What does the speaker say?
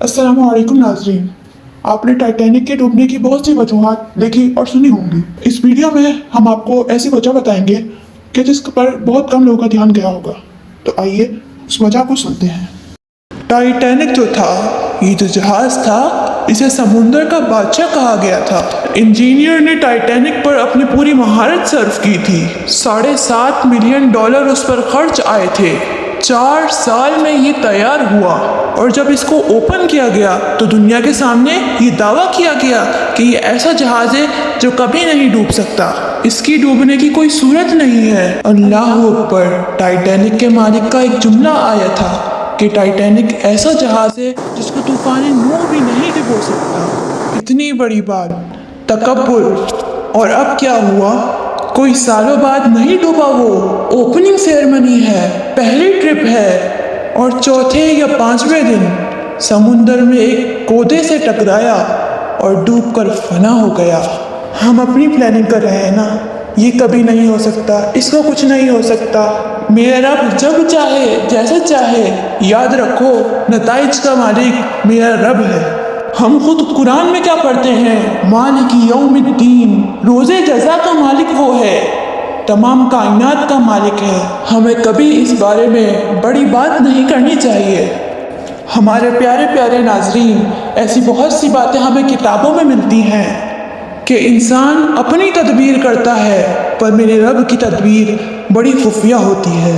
अस्सलाम वालेकुम नाज़रीन। आपने टाइटैनिक के डूबने की बहुत सी वजूहात देखी और सुनी होंगी। इस वीडियो में हम आपको ऐसी वजह बताएंगे कि जिस पर बहुत कम लोगों का ध्यान गया होगा। तो आइए उस वजह को सुनते हैं। टाइटैनिक जो था, ये जो जहाज था, इसे समुंदर का बादशाह कहा गया था। इंजीनियर ने टाइटैनिक पर अपनी पूरी महारत सर्व की थी। $7.5 मिलियन उस पर खर्च आए थे। 4 साल में ये तैयार हुआ और जब इसको ओपन किया गया तो दुनिया के सामने ये दावा किया गया कि ये ऐसा जहाज है जो कभी नहीं डूब सकता। इसकी डूबने की कोई सूरत नहीं है। अल्लाह अकबर। टाइटैनिक के मालिक का एक जुमला आया था कि टाइटैनिक ऐसा जहाज है जिसको तूफान नूह भी नहीं डुबो सकता। इतनी बड़ी बात, तकब्बुर। और अब क्या हुआ? कोई सालों बाद नहीं डूबा वो। ओपनिंग सेरेमनी है, पहली ट्रिप है और चौथे या 5वें दिन समुंदर में एक कोदे से टकराया और डूबकर फना हो गया। हम अपनी प्लानिंग कर रहे हैं ना, ये कभी नहीं हो सकता, इसको कुछ नहीं हो सकता। मेरा रब जब चाहे जैसे चाहे, याद रखो नताइज का मालिक मेरा रब है। हम खुद कुरान में क्या पढ़ते हैं? मालिक यौमिद्दीन, रोज़े जज़ा का मालिक वो है, तमाम कायनात का मालिक है। हमें कभी इस बारे में बड़ी बात नहीं करनी चाहिए। हमारे प्यारे प्यारे नाजरीन, ऐसी बहुत सी बातें हमें किताबों में मिलती हैं कि इंसान अपनी तदबीर करता है, पर मेरे रब की तदबीर बड़ी खुफिया होती है।